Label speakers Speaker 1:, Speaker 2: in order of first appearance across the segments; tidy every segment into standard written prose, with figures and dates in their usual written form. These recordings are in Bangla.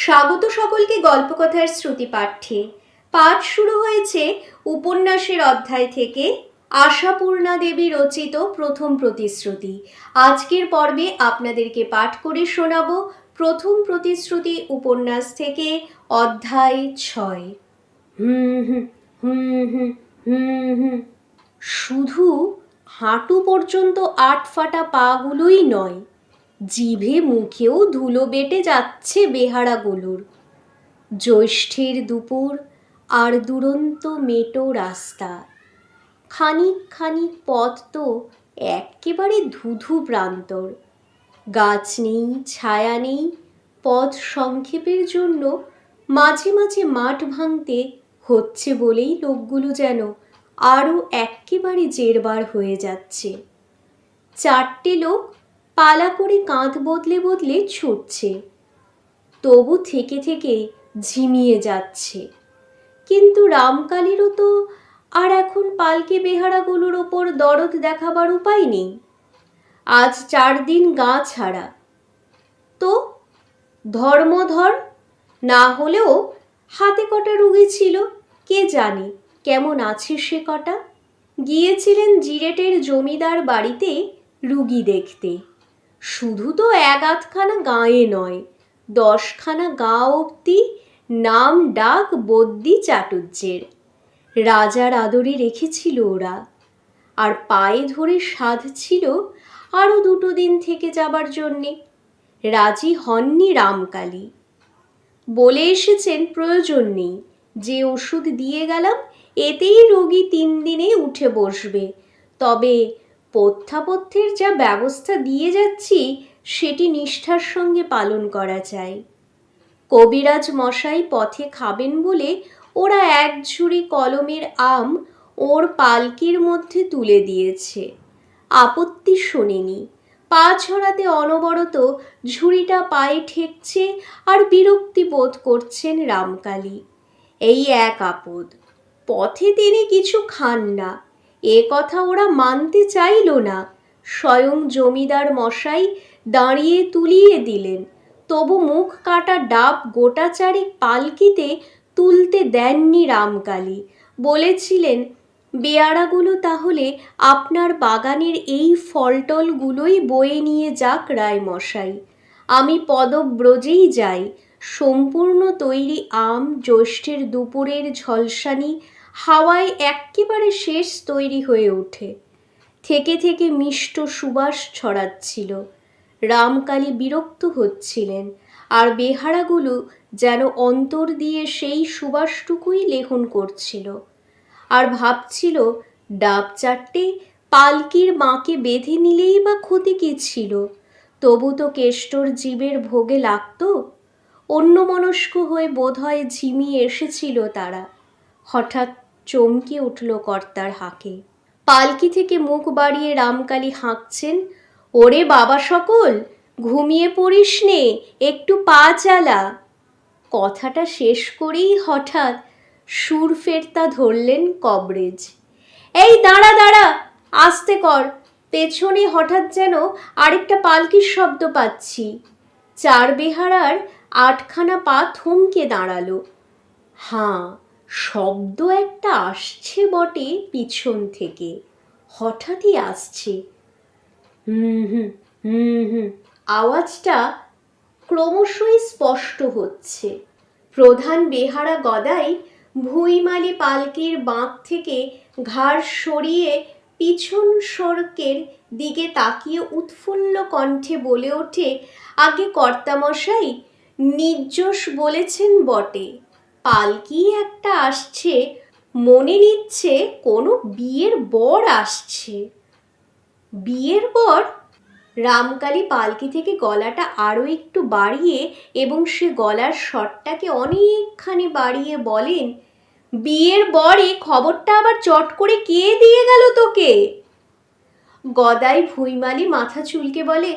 Speaker 1: স্বাগত সকলকে গল্পকথার শ্রুতি পাঠ্যে। পাঠ শুরু হয়েছে উপন্যাসের অধ্যায় থেকে। আশাপূর্ণা দেবী রচিত প্রথম প্রতিশ্রুতি। আজকের পর্বে আপনাদেরকে পাঠ করে শোনাব প্রথম প্রতিশ্রুতি উপন্যাস থেকে অধ্যায় 6। শুধু হাঁটু পর্যন্ত আটফাটা পাগুলোই নয়, জিভে মুখেও ধুলো বেটে যাচ্ছে বেহারাগুলোর। জ্যৈষ্ঠের দুপুর আর দুরন্ত মেটো রাস্তা, খানিক খানিক পথ তো একেবারে ধুধু প্রান্তর। গাছ নেই, ছায়া নেই, পথ সংক্ষেপের জন্য মাঝে মাঝে মাঠ ভাঙতে হচ্ছে বলেই লোকগুলো যেন আরও একেবারে জেরবার হয়ে যাচ্ছে। চারটে লোক পালা করে কাঁধ বদলে বদলে ছুটছে, তবু থেকে থেকে ঝিমিয়ে যাচ্ছে। কিন্তু রামকালীরও তো আর এখন পালকি বেহারাগুলোর ওপর দরদ দেখাবার উপায় নেই। আজ 4 দিন গা ছাড়া, তো ধর্মধর না হলেও হাতে কটা রুগী ছিল, কে জানে কেমন আছে সে কটা। গিয়েছিলেন জিরেটের জমিদার বাড়িতে রুগী দেখতে। শুধু তো 1-8খানা গাঁয়ে নয়, 10খানা গাঁ অব্দি নাম ডাক বদ্যি চাটুজ্যের। রাজার আদরে রেখেছিল ওরা, আর পায়ে ধরে সাধছিল আরও 2 দিন থেকে যাবার জন্যে। রাজি হননি রামকালী, বলে এসেছেন প্রয়োজন নেই, যে ওষুধ দিয়ে গেলাম এতেই রোগী 3 দিনে উঠে বসবে। তবে পথ্যাপথ্যের যা ব্যবস্থা দিয়ে যাচ্ছি সেটি নিষ্ঠার সঙ্গে পালন করা চাই। কবিরাজ মশাই পথে খাবেন বলে ওরা 1 ঝুড়ি কলমের আম ওর পালকির মধ্যে তুলে দিয়েছে। আপত্তি শোনেনি। পা ছড়াতে অনবরত ঝুড়িটা পায়ে ঠেকছে আর বিরক্তি বোধ করছেন রামকালী। এই এক আপদ, পথে তিনি কিছু খান না, এ কথা ওরা মানতে চাইল না। স্বয়ং জমিদার মশাই দাঁড়িয়ে তুলিয়ে দিলেন, তবু মুখ কাটা ডাব গোটা 4 পালকিতে তুলতে দেননি রামকালী। বলেছিলেন, বেয়ারাগুলো তাহলে আপনার বাগানের এই ফলটলগুলোই বয়ে নিয়ে যাক রায়মশাই, আমি পদব্রজেই যাই। সম্পূর্ণ তৈরি আম জ্যৈষ্ঠের দুপুরের ঝলসানি হাওয়ায় এক্কেবারে শেষ তৈরি হয়ে ওঠে, থেকে থেকে মিষ্ট সুবাস ছড়াচ্ছিল। রামকালী বিরক্ত হচ্ছিলেন, আর বেহারাগুলো যেন অন্তর দিয়ে সেই সুবাসটুকুই লেহন করছিল। আর ভাবছিল, ডাব 4টে পালকির মাকে বেঁধে নিলেই বা ক্ষতি কী ছিল, তবু তো কেষ্টর জীবের ভোগে লাগত। অন্যমনস্ক হয়ে বোধহয় ঝিমিয়ে এসেছিল তারা। হঠাৎ চমকে উঠল কর্তার হাঁকে। পালকি থেকে মুখ বাড়িয়ে রামকালী হাঁকছেন, ওরে বাবা সকল, ঘুমিয়ে পড়িস নে, একটু পা চালা। কথাটা শেষ করেই হঠাৎ সুর ফেরতা ধরলেন কবরেজ। এই দাঁড়া দাঁড়া, আস্তে কর। পেছনে হঠাৎ যেন আরেকটা পালকির শব্দ পাচ্ছি। 4 বেহারার 8খানা পা থমকে দাঁড়ালো। হাঁ, শব্দ একটা আসছে বটে পিছন থেকে, হঠাৎই আসছে। আওয়াজটা ক্রমশই স্পষ্ট হচ্ছে। প্রধান বেহারা গদাই ভুঁইমালি পালকির বাঁক থেকে ঘাড় সরিয়ে পিছন সড়কের দিকে তাকিয়ে উৎফুল্ল কণ্ঠে বলে ওঠে, আগে কর্তামশাই, নির্যোষ বলেছেন বটে, পালকি একটা আসছে, মনে নিচ্ছে কোনো বিয়ের বর আসছে। বিয়ের বর? রামকালী পালকি থেকে গলাটা আরও একটু বাড়িয়ে এবং সে গলার স্বরটাকে অনেকখানি বাড়িয়ে বলেন, বিয়ের বরে খবরটা আবার চট করে কে দিয়ে গেল তোকে? গদাই ভুঁইমালি মাথা চুলকে বলে,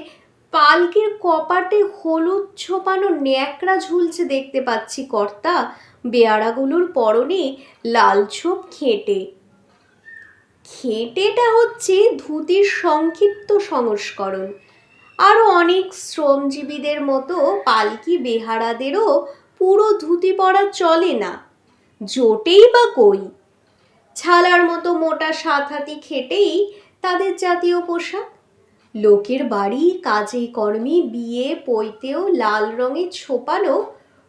Speaker 1: পালকির কপাটে হলুদ ছোপানো ন্যাকড়া ঝুলছে দেখতে পাচ্ছি কর্তা, বেয়ারাগুলোর পরনে লাল ছোপ খেটে। খেটেটা হচ্ছে ধুতির সংক্ষিপ্ত সংস্করণ। আরও অনেক শ্রমজীবীদের মতো পালকি বেহারাদেরও পুরো ধুতি পরা চলে না, জোটেই বা কই। ছালার মতো মোটা 7 হাতি খেটেই তাদের জাতীয় পোশাক। লোকের বাড়ি, কাজে কর্মে, বিয়ে পৈতেও লাল রঙে ছোপানো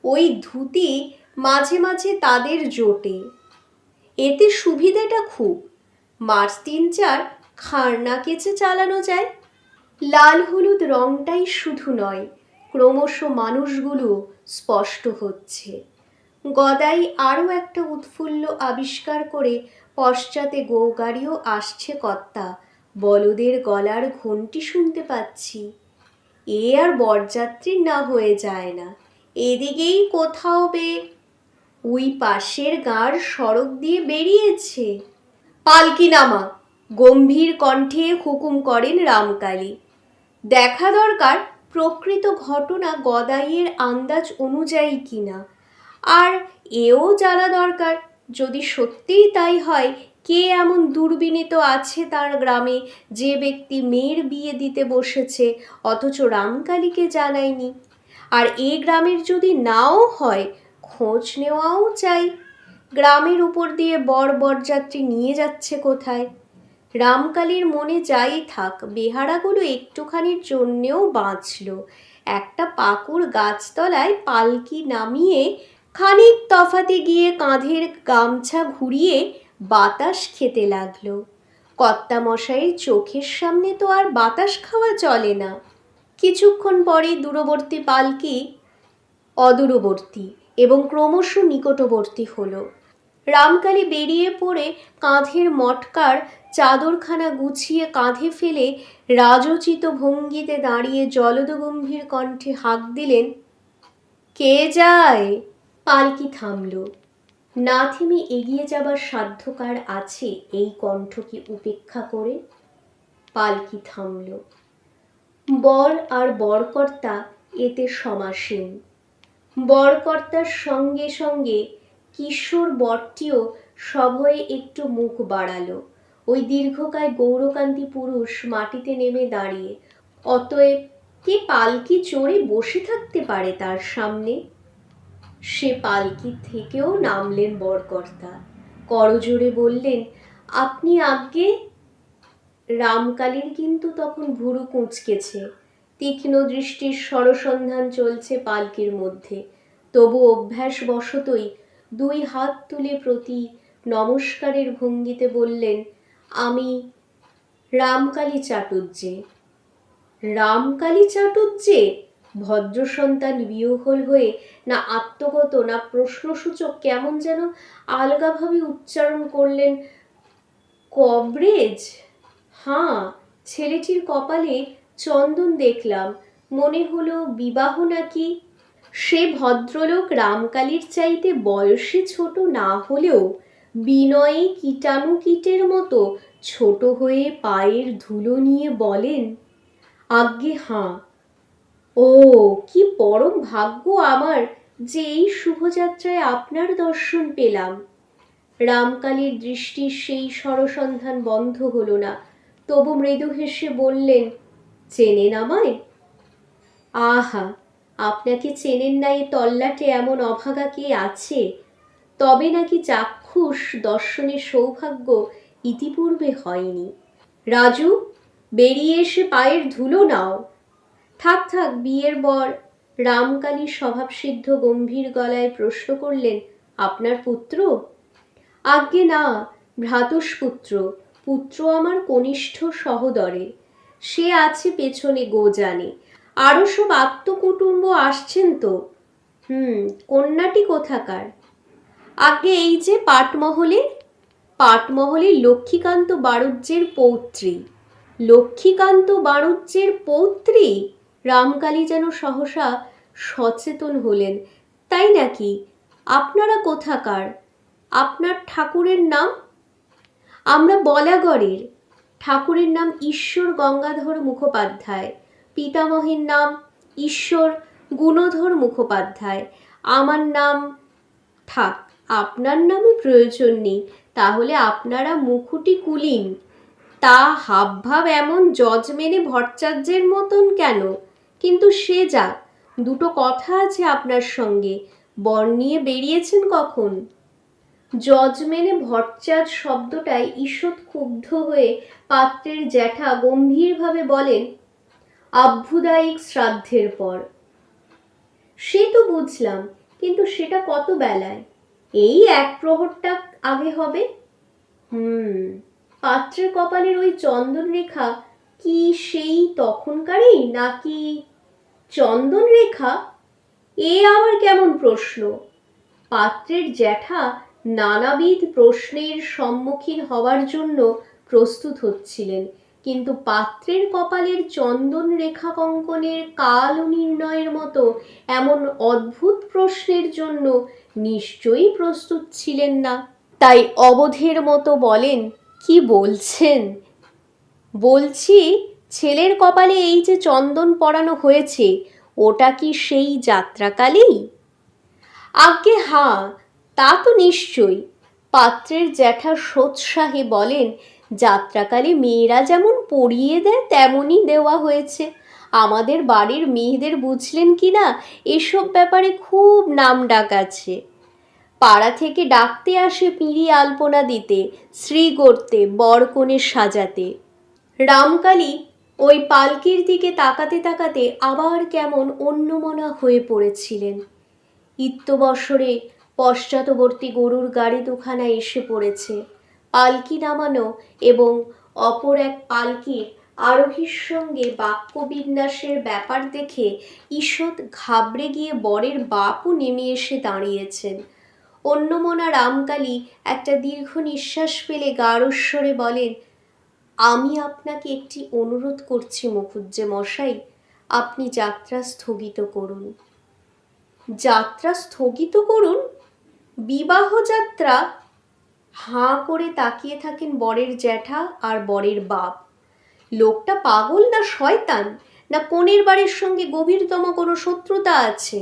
Speaker 1: ওই ধুতি মাঝে মাঝে তাদের জোটে। এতে সুবিধেটা খুব, মাস 3-4 খারনা কেচে চালানো যায়। লাল হলুদ রংটাই শুধু নয়, ক্রমশ মানুষগুলো স্পষ্ট হচ্ছে। গদাই আরও একটা উৎফুল্ল আবিষ্কার করে পশ্চাতে গৌগাড়িও আসছে কর্তা, বলদের গলার ঘণ্টি শুনতে পাচ্ছি। এ আর বরযাত্রীর না হয়ে যায় না, এদিকেই কোথাও ওই পাশের গাঁর সড়ক দিয়ে বেরিয়েছে। পালকি নামা, গম্ভীর কণ্ঠে হুকুম করেন রামকালী। দেখা দরকার প্রকৃত ঘটনা গদাইয়ের আন্দাজ অনুযায়ী কিনা, আর এও জানা দরকার যদি সত্যিই তাই হয়, কে এমন দুর্বিনীত আছে তার গ্রামে যে ব্যক্তি মেয়ের বিয়ে দিতে বসেছে অথচ রামকালীকে জানায়নি। আর এ গ্রামের যদি নাও হয়, খোঁজ নেওয়াও চাই। গ্রামের উপর দিয়ে বরযাত্রী নিয়ে যাচ্ছে কোথায়। রামকালীর মনে যাই থাক, বেহারাগুলো একটুখানির জন্যেও বাঁচল। একটা পাকুড় গাছতলায় পালকি নামিয়ে খানিক তফাতে গিয়ে কাঁধের গামছা ঘুরিয়ে বাতাস খেতে লাগলো। কর্তামশাইয়ের চোখের সামনে তো আর বাতাস খাওয়া চলে না। কিছুক্ষণ পরেই দূরবর্তী পালকি অদূরবর্তী এবং ক্রমশ নিকটবর্তী হলো। রামকালী বেরিয়ে পড়ে কাঁধের মটকার চাদরখানা গুছিয়ে কাঁধে ফেলে রাজোচিত ভঙ্গিতে দাঁড়িয়ে জলদগম্ভীর কণ্ঠে হাঁক দিলেন, কে যায়? পালকি থামল। না থেমে এগিয়ে যাবার সাধ্য কার আছে এই কণ্ঠকে উপেক্ষা করে? পালকি থামল। বর আর বরকর্তা এতে সমাসীন। বরকর্তার সঙ্গে সঙ্গে কিশোর বরটিও সভয়ে একটু মুখ বাড়ালো। ওই দীর্ঘকায় গৌরকান্তি পুরুষ মাটিতে নেমে দাঁড়িয়ে। অতএব কে পালকি চড়ে বসে থাকতে পারে তার সামনে? সে পালকি থেকেও নামলেন বরকর্তা, করজোড়ে বললেন, আপনি আজ্ঞে। রামকালীর কিন্তু তখন ভুরু কুঁচকেছে, তীক্ষ্ণ দৃষ্টির সরসন্ধান চলছে পালকির মধ্যে। তবু অভ্যাসবশতই 2 হাত তুলে প্রতি নমস্কারের ভঙ্গিতে বললেন, আমি রামকালী চাটুজ্জে। রামকালী চাটুজ্জে? ভদ্র সন্তান বিহ্বল হয়ে না আত্মগত না প্রশ্নসূচক কেমন যেন আলগাভাবে উচ্চারণ করলেন, কবরেজ? হাঁ, ছেলেটির কপালে চন্দন দেখলাম, মনে হলো বিবাহ নাকি। সে ভদ্রলোক রামকালীর চাইতে বয়সে ছোট না হলেও বিনয়ে কীটাণুকীটের মতো ছোট হয়ে পায়ের ধুলো নিয়ে বলেন, আজ্ঞে হাঁ। ও, কি পরম ভাগ্য আমার যে এই শুভযাত্রায় আপনার দর্শন পেলাম। রামকালীর দৃষ্টির সেই সরসন্ধান বন্ধ হলো না, তবু মৃদু হেসে বললেন, চেনেন আমায়? আহা, আপনাকে চেনেন না এই তল্লাটে এমন অভাগা কে আছে? তবে নাকি চাক্ষুষ দর্শনের সৌভাগ্য ইতিপূর্বে হয়নি। রাজু, বেরিয়ে এসে পায়ের ধুলো নাও। থাক থাক, বিয়ের বর। রামকালী স্বভাবসিদ্ধ গম্ভীর গলায় প্রশ্ন করলেন, আপনার পুত্র? আজ্ঞে না, ভ্রাতুষ্পুত্র। পুত্র আমার কনিষ্ঠ সহোদরের, সে আছে পেছনে গোজানে। আরও সব আত্মকুটুম্ব আসছেন তো। কন্যাটি কোথাকার? আগে এই যে পাটমহলের লক্ষ্মীকান্ত বাড়ুজ্যের পৌত্রী। লক্ষ্মীকান্ত বাড়ুজ্যের পৌত্রী? রামকালী যেন সহসা সচেতন হলেন। তাই নাকি? আপনারা কোথাকার? আপনার ঠাকুরের নাম? আমরা বলাগড়ের। ঠাকুরের নাম ঈশ্বর গঙ্গাধর মুখোপাধ্যায়, পিতামহের নাম ঈশ্বর গুণধর মুখোপাধ্যায়। আমার নাম, থাক, আপনার নামে প্রয়োজন নেই, তাহলে আপনারা মুখুটি কুলীন। তা হাবভাব এমন যজমেনে ভট্টাচার্যের মতন কেন? কিন্তু সে যাক, দুটো কথা আছে আপনার সঙ্গে। বর নিয়ে বেরিয়েছেন কখন? যজমেনে ভট্টাচার্য শব্দটায় ঈষৎ ক্ষুব্ধ হয়ে পাত্রের জ্যাঠা গম্ভীরভাবে বলেন, আভ্যুদায়িক শ্রাদ্ধের পর। সে তো বুঝলাম, কিন্তু সেটা কত বেলায়? এই এক প্রহরটা আগে হবে। পাত্রের কপালের ওই চন্দন রেখা কি সেই তখনকারই নাকি? চন্দন রেখা? এ আবার কেমন প্রশ্ন? পাত্রের জ্যাঠা নানাবিধ প্রশ্নের সম্মুখীন হওয়ার জন্য প্রস্তুত হচ্ছিলেন, কিন্তু পাত্রের কপালের চন্দন রেখা কঙ্কনের কাল নির্ণয়ের মতো এমন অদ্ভুত প্রশ্নের জন্য নিশ্চয়ই প্রস্তুত ছিলেন না। তাই অবধের মতো বলেন, কি বলছেন? বলছি, ছেলের কপালে এই যে চন্দন পরানো হয়েছে, ওটা কি সেই যাত্রাকালেই? আজ্ঞে হাঁ, তা তো নিশ্চয়ই। পাত্রের জ্যাঠা সোৎসাহে বলেন, যাত্রাকালে মেয়েরা যেমন পরিয়ে দেয় তেমনই দেওয়া হয়েছে। আমাদের বাড়ির মেয়েদের বুঝলেন কি না, এসব ব্যাপারে খুব নাম ডাক আছে। পাড়া থেকে ডাকতে আসে পিঁড়ি আলপনা দিতে, শ্রী করতে, বর কনে সাজাতে। রামকালী ওই পালকির দিকে তাকাতে তাকাতে আবার কেমন অন্যমনা হয়ে পড়েছিলেন। ইত্যবসরে পশ্চাৎবর্তী গরুর গাড়ি দুখানা এসে পড়েছে। পালকি নামানো এবং অপর এক পালকির আরোহীর সঙ্গে বাক্যবিন্যাসের ব্যাপার দেখে ঈষৎ ঘাবড়ে গিয়ে বরের বাপও নেমে এসে দাঁড়িয়েছেন। অন্যমনা রামকালী একটা দীর্ঘ নিঃশ্বাস ফেলে গাঢ়স্বরে বলেন, আমি আপনাকে একটি অনুরোধ করছি মুখুজ্জে মশাই, আপনি যাত্রা স্থগিত করুন। যাত্রা স্থগিত করুন? বিবাহ যাত্রা? হাঁ করে তাকিয়ে থাকেন বরের জ্যাঠা আর বরের বাপ। লোকটা পাগল না শয়তান, না কনের বাড়ির সঙ্গে গভীরতম কোনো শত্রুতা আছে?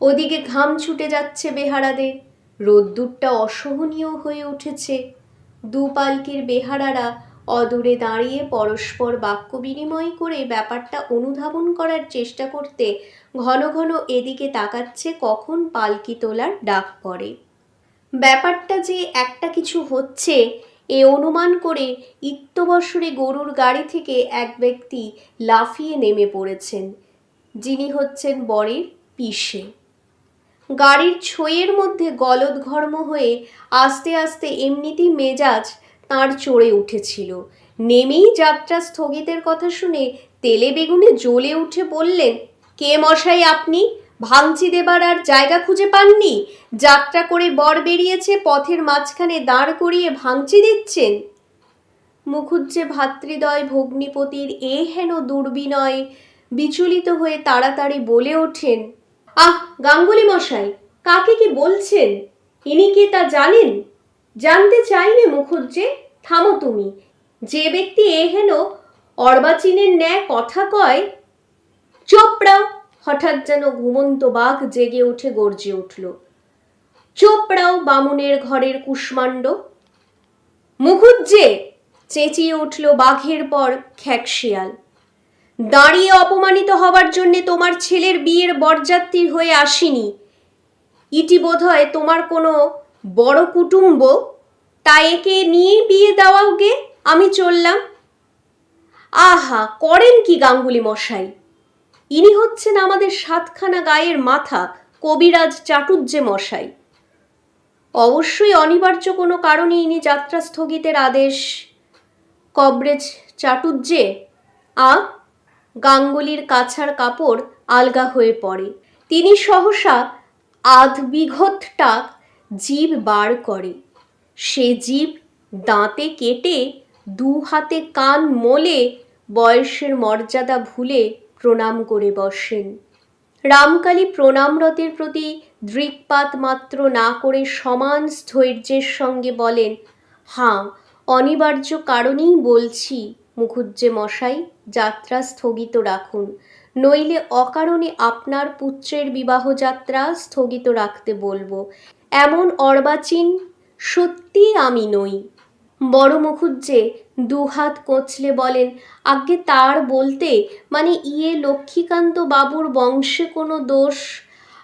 Speaker 1: ওদিকে ঘাম ছুটে যাচ্ছে বেহারাদের, রোদ্দুরটা অসহনীয় হয়ে উঠেছে। দু পালকির বেহারারা অদূরে দাঁড়িয়ে পরস্পর বাক্য বিনিময় করে ব্যাপারটা অনুধাবন করার চেষ্টা করতে ঘন ঘন এদিকে তাকাচ্ছে কখন পালকি তোলার ডাক পড়ে। ব্যাপারটা যে একটা কিছু হচ্ছে এ অনুমান করে ইত্যবসরে গরুর গাড়ি থেকে এক ব্যক্তি লাফিয়ে নেমে পড়েছেন, যিনি হচ্ছেন বরের পিসে। গাড়ির ছইয়ের মধ্যে গলদঘর্ম হয়ে আস্তে আস্তে এমনিতেই মেজাজ তাঁর চড়ে উঠেছিল। নেমেই যাত্রা স্থগিতের কথা শুনে তেলে বেগুনে জ্বলে উঠে বললেন, কে মশাই আপনি? ভাঙচি দেবার আর জায়গা খুঁজে পাননি? যাত্রা করে বর বেরিয়েছে, পথের মাঝখানে দাঁড় করিয়ে ভাঙচি দিচ্ছেন? মুখুজ্জে ভাতৃদ্বয় ভগ্নিপতির এ হেন দুর্বিনয় বিচলিত হয়ে তাড়াতাড়ি বলে ওঠেন, আহ গাঙ্গুলি মশাই, কাকে কি বলছেন? ইনি কে তা জানেন? জানতে চাইলে মুখুজ্জে, থামো তুমি। যে ব্যক্তি এ হেন অর্বাচীনের ন্যায় কথা কয়। চোপড়াও! হঠাৎ যেন ঘুমন্ত বাঘ জেগে উঠে গর্জে উঠল। চোপড়াও বামুনের ঘরের কুষ্মাণ্ড! মুখুজ্জে! চেঁচিয়ে উঠল বাঘের পর খ্যাকশিয়াল। দাঁড়িয়ে অপমানিত হবার জন্যে তোমার ছেলের বিয়ের বরযাত্রী হয়ে আসিনি। ইটি বোধ হয় তোমার কোনো বড় কুটুম্ব, তা একে নিয়েই বিয়ে দেওয়াও গে, আমি চললাম। আহা, করেন কি গাঙ্গুলি মশাই? ইনি হচ্ছেন আমাদের সাতখানা গায়ের মাথা, কবিরাজ চাটুজ্জে মশাই। অবশ্যই অনিবার্য কোনো কারণে ইনি যাত্রা স্থগিতের আদেশ। কবরেজ চাটুজ্জে। গাঙ্গুলির কাছার কাপড় আলগা হয়ে পড়ে। তিনি সহসা আধবিঘটটা জিভ বার করে। সে জিভ দাঁতে কেটে দু হাতে কান মোলে বয়সের মর্যাদা ভুলে প্রণাম করে বসেন। রামকালী প্রণামরতের প্রতি দৃকপাত মাত্র না করে সমান স্থৈর্যের সঙ্গে বলেন, হাঁ, অনিবার্য কারণেই বলছি মুখুজ্জে মশাই, যাত্রা স্থগিত রাখুন, নইলে অকারণে আপনার পুত্রের বিবাহযাত্রা স্থগিত রাখতে বলবো। এমন অর্বাচীন সত্যি আমি নই। বড় মুখুজ্জে দুহাত কচলে বলেন, আজ্ঞে তার বলতে মানে লক্ষ্মীকান্ত বাবুর বংশে কোনো দোষ।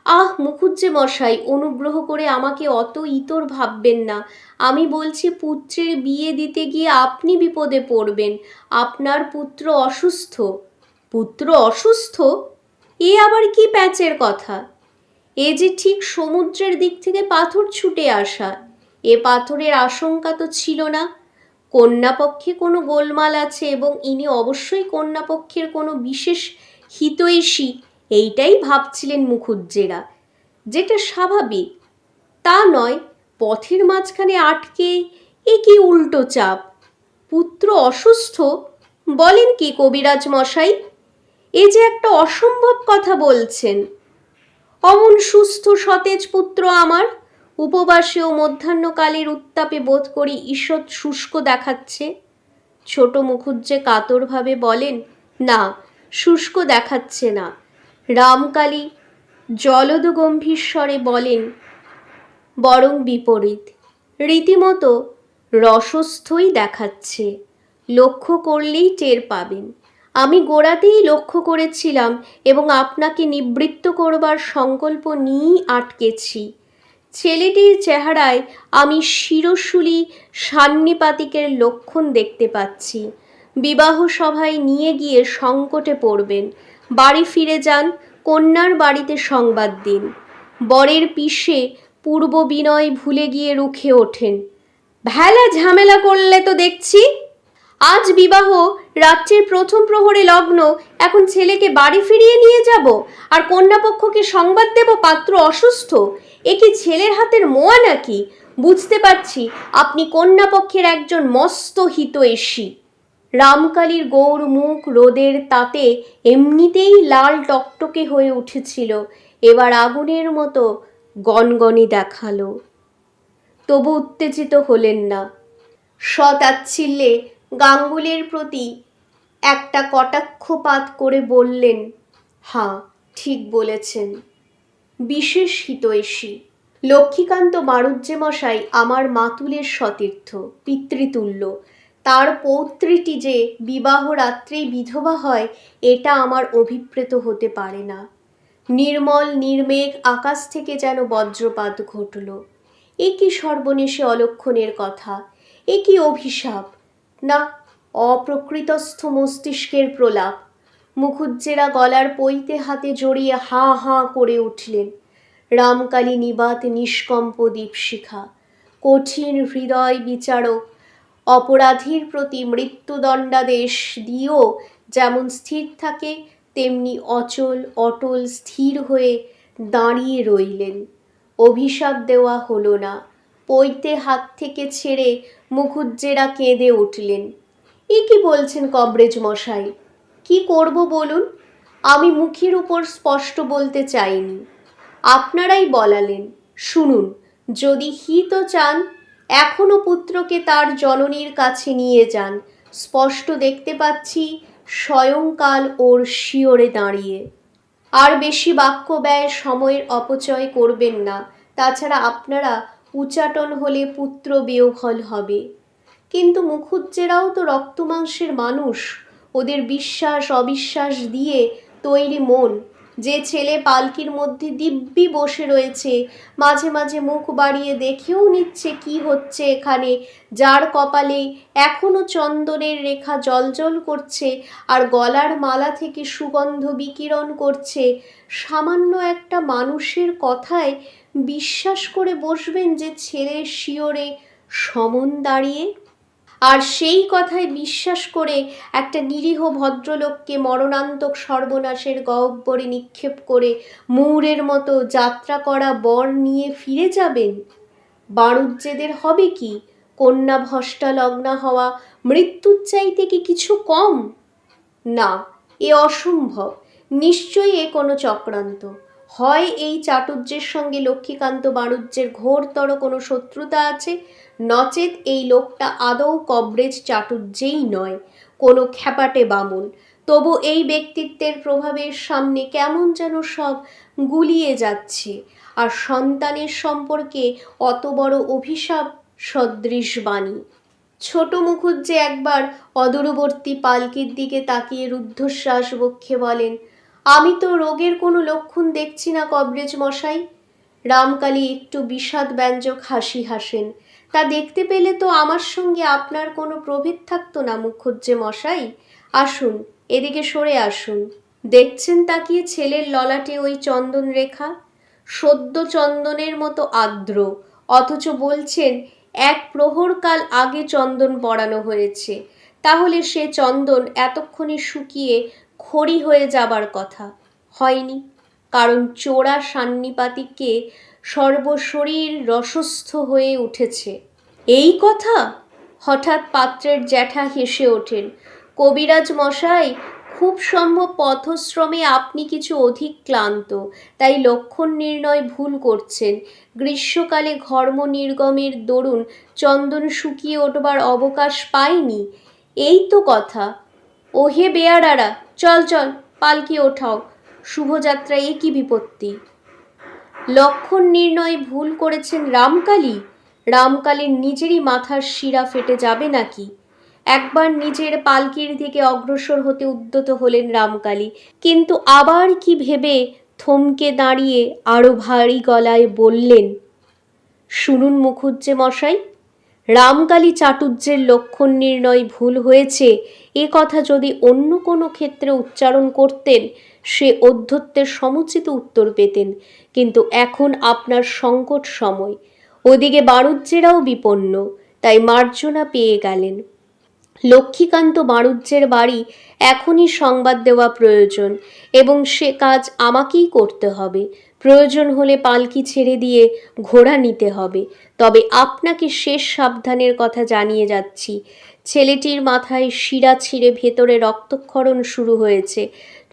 Speaker 1: আহ মুখুজ্জে মশাই, অনুগ্রহ করে আমাকে অত ইতর ভাববেন না। আমি বলছি পুত্রের বিয়ে দিতে গিয়ে আপনি বিপদে পড়বেন। আপনার পুত্র অসুস্থ। পুত্র অসুস্থ? এ আবার কি প্যাচের কথা? এ যে ঠিক সমুদ্রের দিক থেকে পাথর ছুটে আসা। এ পাথরের আশঙ্কা তো ছিল না। কন্যাপক্ষে কোনো গোলমাল আছে এবং ইনি অবশ্যই কন্যাপক্ষের কোনো বিশেষ হিতৈষী, এইটাই ভাবছিলেন মুখুজ্জেরা, যেটা স্বাভাবিক। তা নয়, পথের মাঝখানে আটকে এ কি উল্টো চাপ। পুত্র অসুস্থ বলেন কি কবিরাজ মশাই? এ যে একটা অসম্ভব কথা বলছেন। অমন সুস্থ সতেজ পুত্র আমার, উপবাসে ও মধ্যাহ্নকালের উত্তাপে বোধ করি ঈষৎ শুষ্ক দেখাচ্ছে। ছোট মুখুজ্জে কাতরভাবে বলেন, না, শুষ্ক দেখাচ্ছে না। রামকালী জলদ গম্ভীর স্বরে বলেন, বরং বিপরীত, রীতিমতো রসস্থই দেখাচ্ছে। লক্ষ্য করলেই টের পাবেন। আমি গোড়াতেই লক্ষ্য করেছিলাম এবং আপনাকে নিবৃত্ত করবার সংকল্প নিয়েই আটকেছি। ছেলেটির চেহারায় আমি শিরশূলি সান্নিপাতিকের লক্ষণ দেখতে পাচ্ছি। বিবাহ সভায় নিয়ে গিয়ে সংকটে পড়বেন। বাড়ি ফিরে যান, কন্যার বাড়িতে সংবাদ দিন। বরের পিসে পূর্ব বিনয় ভুলে গিয়ে রুখে ওঠেন, ভেলা ঝামেলা করলে তো দেখছি। আজ বিবাহ, রাত্রির প্রথম প্রহরে লগ্ন, এখন ছেলেকে বাড়ি ফিরিয়ে নিয়ে যাব আর কন্যাপক্ষকে সংবাদ দেব পাত্র অসুস্থ? এ কি ছেলের হাতের মোয়া নাকি? বুঝতে পারছি আপনি কন্যাপক্ষের একজন মস্ত হিতৈষী। রামকালীর গৌর মুখ রোদের তাতে এমনিতেই লাল টকটকে হয়ে উঠেছিল, এবার আগুনের মতো গনগনি দেখালো। তবু উত্তেজিত হলেন না। সতাচ্ছিল্যে গাঙ্গুলের প্রতি একটা কটাক্ষপাত করে বললেন, হাঁ, ঠিক বলেছেন, বিশেষ হিতৈষী। লক্ষ্মীকান্ত বাড়ুজ্যে মশাই আমার মাতুলের সতীর্থ, পিতৃতুল্য। তার পৌত্রীটি যে বিবাহ রাত্রেই বিধবা হয়, এটা আমার অভিপ্রেত হতে পারে না। নির্মল নির্মেঘ আকাশ থেকে যেন বজ্রপাত ঘটল। এ কি সর্বনেশে অলক্ষণের কথা! এ কি অভিশাপ! না, অপ্রকৃতস্থ মস্তিষ্কের প্রলাপ। মুখুজ্জেরা গলার পৈতে হাতে জড়িয়ে হাঁ হাঁ করে উঠলেন। রামকালী নিবাত নিষ্কম্প দীপশিখা, কঠিন হৃদয় বিচারক। অপরাধীর প্রতি মৃত্যুদণ্ডাদেশ দিয়েও যেমন স্থির থাকে, তেমনি অচল অটল স্থির হয়ে দাঁড়িয়ে রইলেন। অভিশাপ দেওয়া হলো না। পৈতে হাত থেকে ছেড়ে মুখুজ্জেরা কেঁদে উঠলেন। এ কি বলছেন কবরেজ মশাই? কি করব বলুন? আমি মুখের উপর স্পষ্ট বলতে চাইনি, আপনারাই বলালেন। শুনুন, যদি হিত চান, এখনো পুত্রকে তার জননীর কাছে নিয়ে যান। স্পষ্ট দেখতে পাচ্ছি স্বয়ংকাল ওর শিয়রে দাঁড়িয়ে। আর বেশি বাক্য ব্যয়, সময়ের অপচয় করবেন না। তাছাড়া আপনারা উচাটন হলে পুত্র বিয়োফল হবে। কিন্তু মুখুজ্জেরাও তো রক্তমাংসের মানুষ। ওদের বিশ্বাস অবিশ্বাস দিয়ে তৈরি মন। যে ছেলে পালকির মধ্যে দিব্যি বসে রয়েছে, মাঝে মাঝে মুখ বাড়িয়ে দেখেও নিচ্ছে কি হচ্ছে এখানে, যার কপালে এখনো চন্দনের রেখা জ্বলজ্বল করছে আর গলার মালা থেকে সুগন্ধ বিকিরণ করছে, সামান্য একটা মানুষের কথায় বিশ্বাস করে বসবেন যে ছেলের শিয়রে সমন দাঁড়িয়ে? আর সেই কথায় বিশ্বাস করে একটা নিরীহ ভদ্রলোককে মরণান্তক সর্বনাশের গহ্বরে নিক্ষেপ করে মূঢ়ের মতো যাত্রা করা বর নিয়ে ফিরে যাবেন? বাড়ুজ্যেদের হবে কি? কন্যা ভষ্টা লগ্না হওয়া মৃত্যুর চাইতে কি কিছু কম? না, এ অসম্ভব। নিশ্চয়ই এ কোনো চক্রান্ত। হয় এই চাটুর্যের সঙ্গে লক্ষ্মীকান্ত বাড়ুজ্যের ঘোরতর কোনো শত্রুতা আছে, নচেৎ এই লোকটা আদৌ কবরেজ চাটুর্যেই নয়, কোনো খ্যাপাটে বামুন। তবু এই ব্যক্তিত্বের প্রভাবের সামনে কেমন যেন সব গুলিয়ে যাচ্ছে, আর সন্তানের সম্পর্কে অত বড় অভিশাপ সদৃশ বাণী। ছোট মুখুজ্জে একবার অদূরবর্তী পালকির দিকে তাকিয়ে রুদ্ধশ্বাস বক্ষে বলেন, আমি তো রোগের কোনো লক্ষণ দেখছি না কবরেজ মশাই। রামকালী একটু বিষাদ ব্যঞ্জক হাসি হাসেন। তা দেখতে পেলে তো আমার সঙ্গে আপনার কোনো প্রভেদ থাকতো না মুখুজ্জে মশাই। আসুন, এদিকে সরে আসুন। দেখছেন তাকিয়ে ছেলের ললাটে ওই চন্দন রেখা, সদ্য চন্দনের মতো আর্দ্র, অথচ বলছেন এক প্রহরকাল আগে চন্দন পরানো হয়েছে। তাহলে সে চন্দন এতক্ষণে শুকিয়ে খড়ি হয়ে যাবার কথা হয়নি, কারণ চোরা সান্নিপাতিকে সর্বশরীর রসস্থ হয়ে উঠেছে। এই কথা? হঠাৎ পাত্রের জ্যাঠা হেসে ওঠেন। কবিরাজ মশাই, খুব সম্ভব পথশ্রমে আপনি কিছু অধিক ক্লান্ত, তাই লক্ষণ নির্ণয় ভুল করছেন। গ্রীষ্মকালে ঘর্ম নির্গমের দরুন চন্দন শুকিয়ে ওঠবার অবকাশ পায়নি, এই তো কথা। ওহে বেয়ারারা, চল চল, পালকি ওঠাও, শুভযাত্রা, এ কি বিপত্তি! লক্ষণ নির্ণয় ভুল করেছেন রামকালী? রামকালীর নিজেরই মাথার শিরা ফেটে যাবে নাকি? একবার নিজের পালকির দিকে অগ্রসর হতে উদ্যত হলেন রামকালী, কিন্তু আবার কি ভেবে থমকে দাঁড়িয়ে আরো ভারী গলায় বললেন, শুনুন মুখুজ্জে মশাই, রামকালী চাটুজ্যের লক্ষণ নির্ণয় ভুল হয়েছে এ কথা যদি অন্য কোনো ক্ষেত্রে উচ্চারণ করতেন, সে অধ্যত্বের সমুচিত উত্তর পেতেন। কিন্তু এখন আপনার সংকট সময়, ওদিকে বাণুজ্যেরাও বিপন্ন, তাই মার্জনা পেয়ে গেলেন। লক্ষ্মীকান্ত বাণুজ্যের বাড়ি এখনই সংবাদ দেওয়া প্রয়োজন, এবং সে কাজ আমাকেই করতে হবে। প্রয়োজন হলে পালকি ছেড়ে দিয়ে ঘোড়া নিতে হবে। তবে আপনাকে শেষ সাবধানের কথা জানিয়ে যাচ্ছি, ছেলেটির মাথায় শিরা ছিঁড়ে ভেতরে রক্তক্ষরণ শুরু হয়েছে।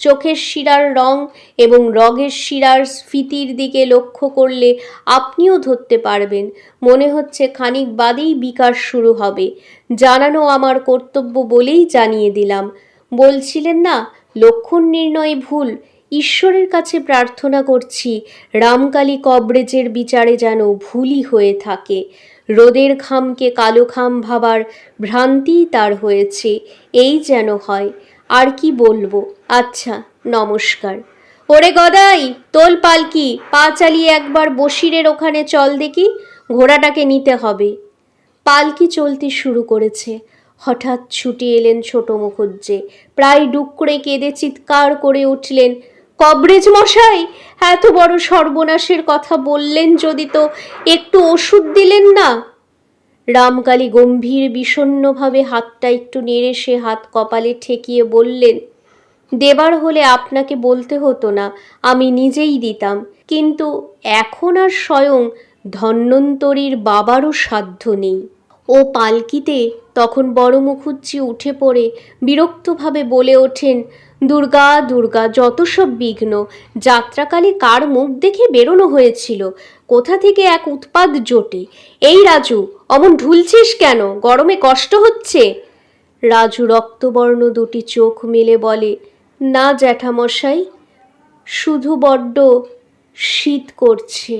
Speaker 1: চোখের শিরার রং এবং রগের শিরার স্ফীতির দিকে লক্ষ্য করলে আপনিও ধরতে পারবেন। মনে হচ্ছে খানিক বাদেই বিকার শুরু হবে। জানানো আমার কর্তব্য বলেই জানিয়ে দিলাম। বলছিলেন না লক্ষণ নির্ণয় ভুল? ঈশ্বরের কাছে প্রার্থনা করছি রামকালী কবরেজের বিচারে যেন ভুলই হয়ে থাকে। রোদের খামকে কালো খাম ভাবার ভ্রান্তিই তার হয়েছে, এই যেন হয়। আর কি বলবো? আচ্ছা, নমস্কার। ওরে গদাই, তোল পালকি, পা চালিয়ে একবার বসিরের ওখানে চল দেখি, ঘোড়াটাকে নিতে হবে। পালকি চলতে শুরু করেছে। হঠাৎ ছুটে এলেন ছোট মুখুজ্জে, প্রায় ডুকরে কেঁদে চিৎকার করে উঠলেন, কবরেজ মশাই, এত বড় সর্বনাশের কথা বললেন যদি, তো একটু ওষুধ দিলেন না? রামকালী গম্ভীর বিষণ্ণভাবে হাতটা একটু নেড়ে সে হাত কপালে ঠেকিয়ে বললেন, দেবার হলে আপনাকে বলতে হতো না, আমি নিজেই দিতাম, কিন্তু এখন আর স্বয়ং ধন্বন্তরীর বাবারও সাধ্য নেই। ও পালকিতে তখন বড় মুখুজ্জি উঠে পড়ে বিরক্তভাবে বলে ওঠেন, দুর্গা দুর্গা, যত সব বিঘ্ন! যাত্রাকালে কার মুখ দেখে বেরোনো হয়েছিল? কোথা থেকে এক উৎপাত জোটে! এই রাজু, অমন ঢুলছিস কেন? গরমে কষ্ট হচ্ছে? রাজু রক্তবর্ণ দুটি চোখ মেলে বলে, না জ্যাঠামশাই, শুধু বড্ড শীত করছে।